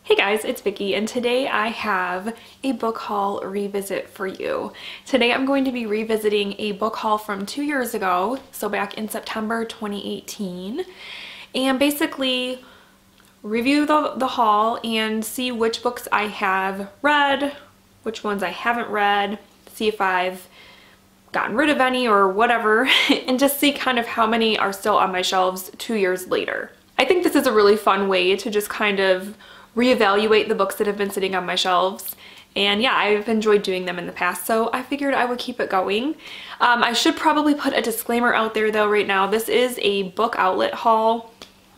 Hey guys, it's Vicky, and today I have a book haul revisit for you. Today I'm going to be revisiting a book haul from 2 years ago, so back in September 2018, and basically review the haul and see which books I have read, which ones I haven't read, see if I've gotten rid of any or whatever, and just see kind of how many are still on my shelves 2 years later. I think this is a really fun way to just kind of reevaluate the books that have been sitting on my shelves. And yeah, I've enjoyed doing them in the past, so I figured I would keep it going. I should probably put a disclaimer out there though right now. This is a book outlet haul,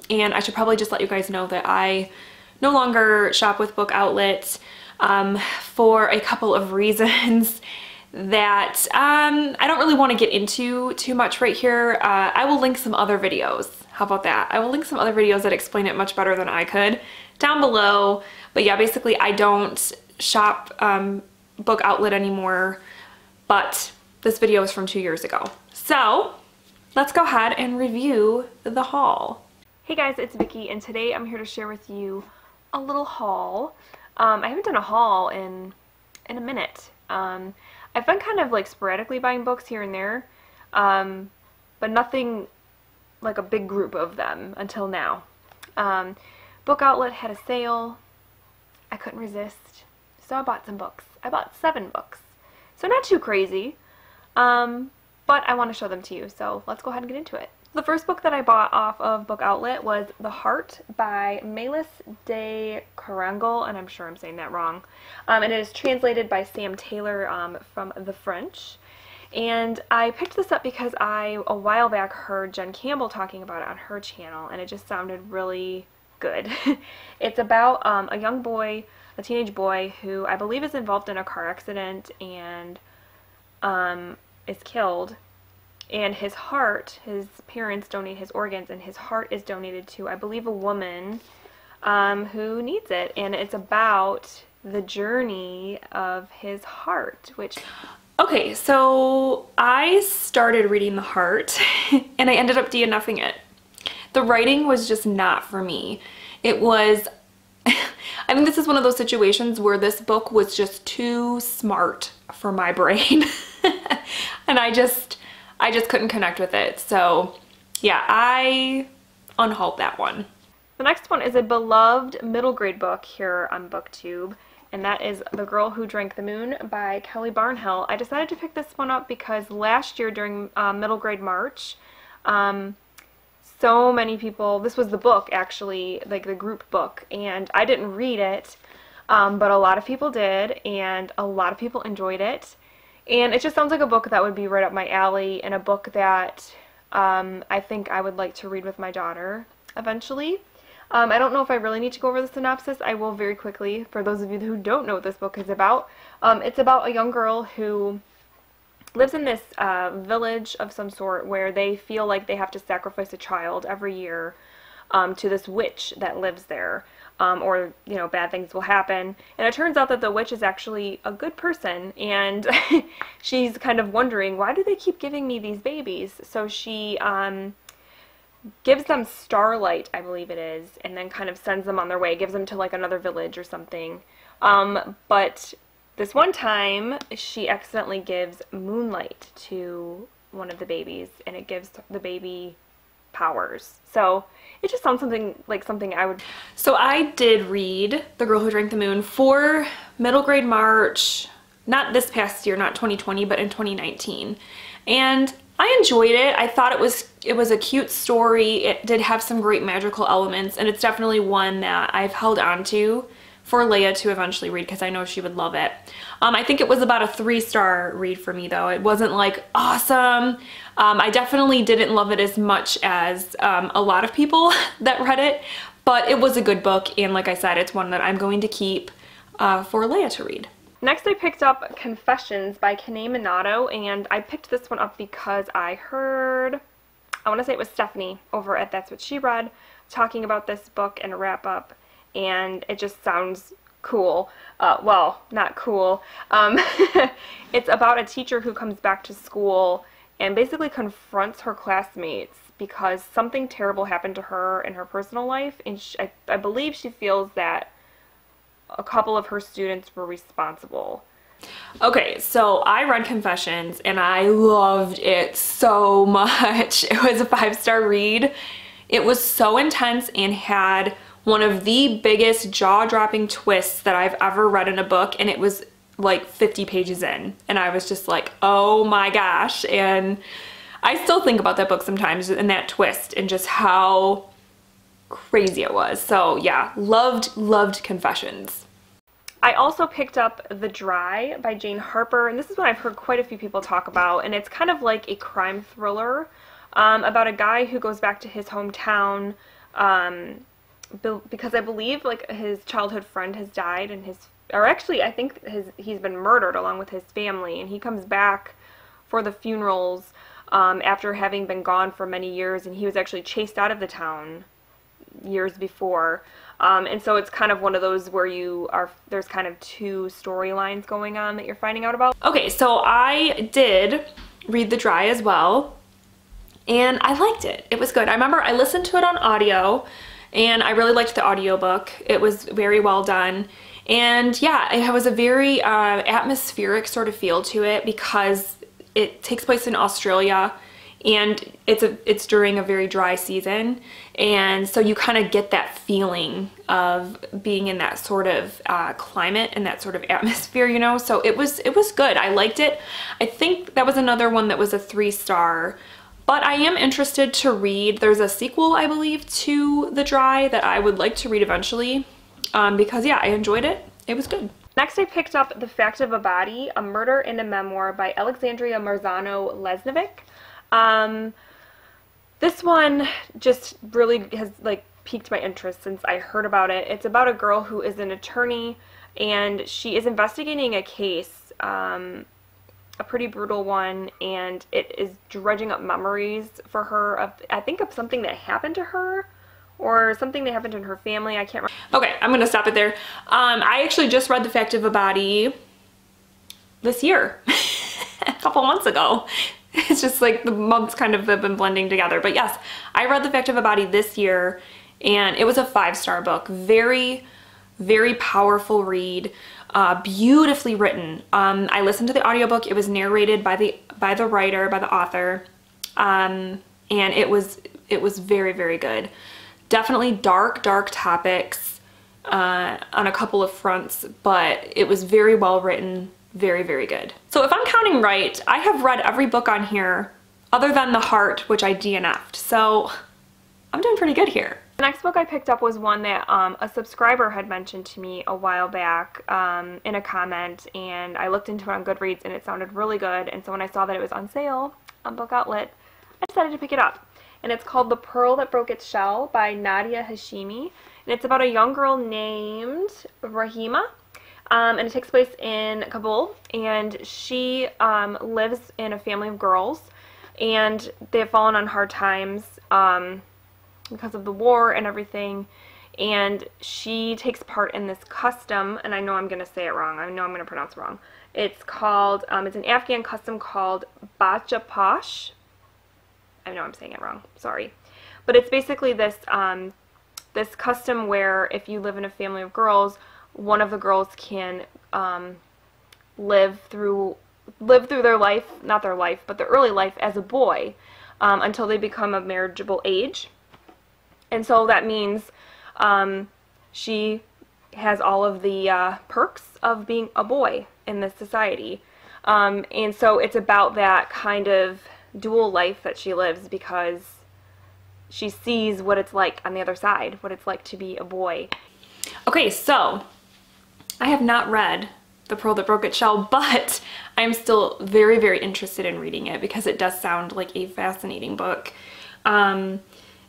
and I should probably just let you guys know that I no longer shop with book outlets for a couple of reasons that I don't really want to get into too much right here. I will link some other videos. How about that? I will link some other videos that explain it much better than I could down below. But yeah, basically I don't shop book outlet anymore, but this video is from 2 years ago. So let's go ahead and review the haul. Hey guys, it's Vicky, and today I'm here to share with you a little haul. I haven't done a haul in a minute. I've been kind of like sporadically buying books here and there, but nothing like a big group of them until now. Book outlet had a sale. I couldn't resist, so I bought some books. I bought 7 books, so not too crazy, but I want to show them to you, so let's go ahead and get into it. The first book that I bought off of Book Outlet was The Heart by Melis de Carangal, and I'm sure I'm saying that wrong. And it is translated by Sam Taylor from the French. And I picked this up because I, a while back, heard Jen Campbell talking about it on her channel, and it just sounded really good. It's about a young boy, a teenage boy, who I believe is involved in a car accident and is killed. And his heart, his parents donate his organs, and his heart is donated to, I believe, a woman who needs it. And it's about the journey of his heart, which... Okay, so I started reading The Heart, and I ended up DNFing it. The writing was just not for me. It was... I think this is one of those situations where this book was just too smart for my brain. And I just couldn't connect with it. So yeah, I unhauled that one. The next one is a beloved middle grade book here on BookTube, and that is The Girl Who Drank the Moon by Kelly Barnhill. I decided to pick this one up because last year during middle grade March, so many people, this was the book actually, like the group book, and I didn't read it, but a lot of people did, and a lot of people enjoyed it. And it just sounds like a book that would be right up my alley, and a book that I think I would like to read with my daughter eventually. I don't know if I really need to go over the synopsis. I will very quickly, for those of you who don't know what this book is about. It's about a young girl who lives in this village of some sort where they feel like they have to sacrifice a child every year to this witch that lives there. Or, you know, bad things will happen. And it turns out that the witch is actually a good person, and she's kind of wondering, why do they keep giving me these babies? So she gives them starlight, I believe it is, and then kind of sends them on their way, gives them to like another village or something. But this one time, she accidentally gives moonlight to one of the babies, and it gives the baby powers. So it just sounds like something I would... So I did read The Girl Who Drank the Moon for middle grade March, not this past year, not 2020, but in 2019. And I enjoyed it. I thought it was a cute story. It did have some great magical elements, and it's definitely one that I've held on to for Leia to eventually read because I know she would love it. I think it was about a 3-star read for me though. It wasn't like awesome. I definitely didn't love it as much as a lot of people that read it, but it was a good book, and like I said, it's one that I'm going to keep for Leia to read. Next I picked up Confessions by Kanae Minato, and I picked this one up because I heard, I want to say it was Stephanie over at That's What She Read, talking about this book in a wrap-up, and it just sounds cool. Well, not cool. It's about a teacher who comes back to school and basically confronts her classmates because something terrible happened to her in her personal life, and I believe she feels that a couple of her students were responsible. Okay, so I read Confessions and I loved it so much. It was a 5-star read. It was so intense and had one of the biggest jaw-dropping twists that I've ever read in a book, and it was like 50 pages in, and I was just like, oh my gosh. And I still think about that book sometimes and that twist and just how crazy it was. So yeah, loved Confessions. I also picked up The Dry by Jane Harper, and this is one I've heard quite a few people talk about, and it's kind of like a crime thriller about a guy who goes back to his hometown because I believe like his childhood friend has died, and I think he's been murdered along with his family, and he comes back for the funerals after having been gone for many years, and he was actually chased out of the town years before. And so it's kind of one of those where there's kind of two storylines going on that you're finding out about. Okay, so I did read The Dry as well, and I liked it. It was good. I remember I listened to it on audio, and I really liked the audiobook. It was very well done. And yeah, it was a very atmospheric sort of feel to it because it takes place in Australia, and it's during a very dry season, and so you kind of get that feeling of being in that sort of climate and that sort of atmosphere, you know. So it was good. I liked it. I think that was another one that was a 3-star. But I am interested to read. There's a sequel, I believe, to The Dry that I would like to read eventually because, yeah, I enjoyed it. It was good. Next, I picked up The Fact of a Body, A Murder and a Memoir by Alexandria Marzano-Lesnevic. This one just really has like piqued my interest since I heard about it. It's about a girl who is an attorney, and she is investigating a case, a pretty brutal one, and it is dredging up memories for her of, I think, of something that happened to her or something that happened in her family. I can't remember. Okay, I'm gonna stop it there. I actually just read The Fact of a Body this year, a couple months ago. It's just like the months kind of have been blending together. But yes, I read The Fact of a Body this year, and it was a 5-star book. Very, very powerful read. Beautifully written. I listened to the audiobook. It was narrated by the writer, by the author, and it was very, very good. Definitely dark topics on a couple of fronts, but it was very well written, very, very good. So if I'm counting right, I have read every book on here other than The Heart, which I DNF'd. So I'm doing pretty good here. The next book I picked up was one that a subscriber had mentioned to me a while back in a comment, and I looked into it on Goodreads, and it sounded really good. And so when I saw that it was on sale on Book Outlet, I decided to pick it up. And it's called The Pearl That Broke Its Shell by Nadia Hashimi, and it's about a young girl named Rahima, and it takes place in Kabul, and she lives in a family of girls, and they have fallen on hard times because of the war and everything, and she takes part in this custom, and I know I'm going to say it wrong. I know I'm going to pronounce it wrong. It's called, it's an Afghan custom called Bacha Posh. I know I'm saying it wrong. Sorry. But it's basically this, this custom where if you live in a family of girls, one of the girls can live through their life, not their life, but their early life as a boy until they become of marriageable age. And so that means she has all of the perks of being a boy in this society. And so it's about that kind of dual life that she lives because she sees what it's like on the other side, what it's like to be a boy. Okay, so I have not read The Pearl That Broke Its Shell, but I'm still very, very interested in reading it because it does sound like a fascinating book. And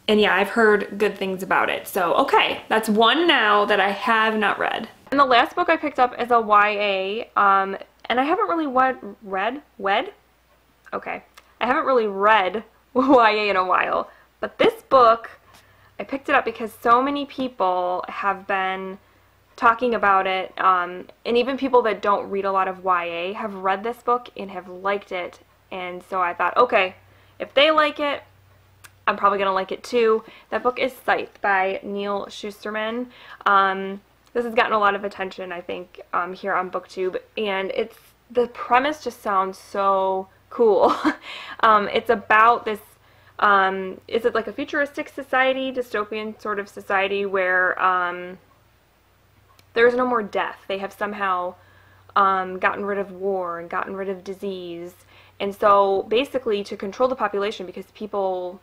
yeah, I've heard good things about it. So, okay, that's one now that I have not read. And the last book I picked up is a YA, and I haven't really I haven't really read YA in a while, but this book, I picked it up because so many people have been talking about it, and even people that don't read a lot of YA have read this book and have liked it, and so I thought, okay, if they like it, I'm probably going to like it too. That book is Scythe by Neil Shusterman. This has gotten a lot of attention, I think, here on BookTube, and the premise just sounds so cool. It's about this, is it like a futuristic society, dystopian sort of society where there's no more death. They have somehow gotten rid of war and gotten rid of disease, and so basically to control the population, because people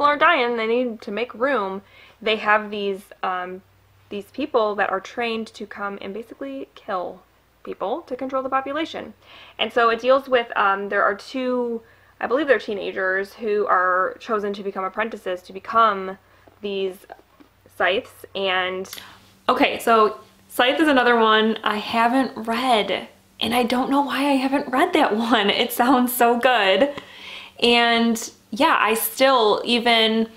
are dying, they need to make room, they have these people that are trained to come and basically kill people to control the population. And so it deals with, there are two, I believe they're teenagers, who are chosen to become apprentices to become these scythes. And okay, so Scythe is another one I haven't read, and I don't know why I haven't read that one. It sounds so good. And yeah, I still, even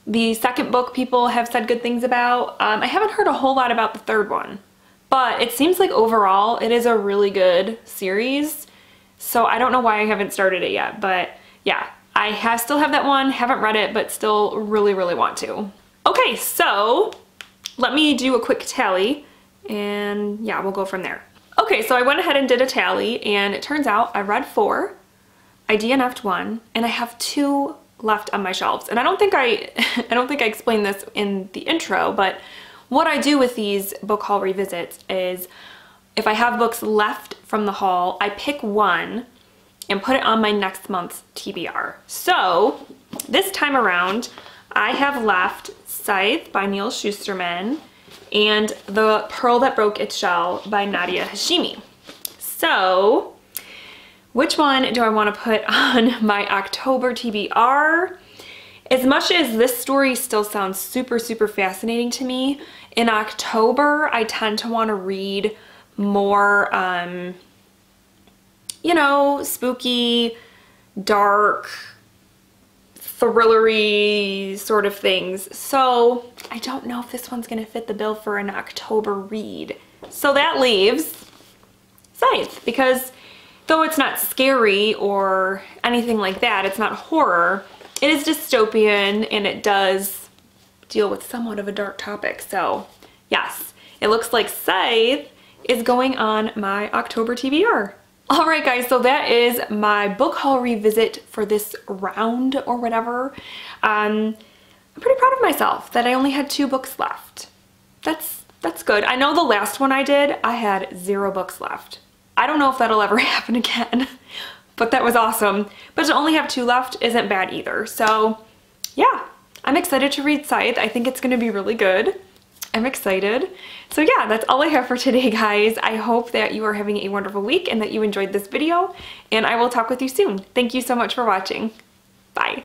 the second book people have said good things about. I haven't heard a whole lot about the third one, but it seems like overall it is a really good series. So I don't know why I haven't started it yet, but yeah, I still have that one, haven't read it, but still really, really want to. Okay, so let me do a quick tally, and yeah, we'll go from there. Okay, so I went ahead and did a tally, and it turns out I read 4, I DNF'd 1, and I have 2 left on my shelves. And I don't think I explained this in the intro, but what I do with these book haul revisits is if I have books left from the haul, I pick one and put it on my next month's TBR. So this time around, I have left Scythe by Neil Shusterman and The Pearl That Broke Its Shell by Nadia Hashimi. So which one do I want to put on my October TBR? As much as this story still sounds super, super fascinating to me, in October I tend to want to read more, you know, spooky, dark, thrillery sort of things. So I don't know if this one's going to fit the bill for an October read. So that leaves Scythe, because though it's not scary or anything like that, it's not horror, it is dystopian and it does deal with somewhat of a dark topic. So yes, it looks like Scythe is going on my October TBR. Alright guys, so that is my book haul revisit for this round or whatever. I'm pretty proud of myself that I only had 2 books left. That's good. I know the last one I did, I had 0 books left. I don't know if that'll ever happen again, but that was awesome. But to only have 2 left isn't bad either. So yeah, I'm excited to read Scythe. I think it's gonna be really good. I'm excited. So yeah, that's all I have for today, guys. I hope that you are having a wonderful week and that you enjoyed this video, and I will talk with you soon. Thank you so much for watching. Bye.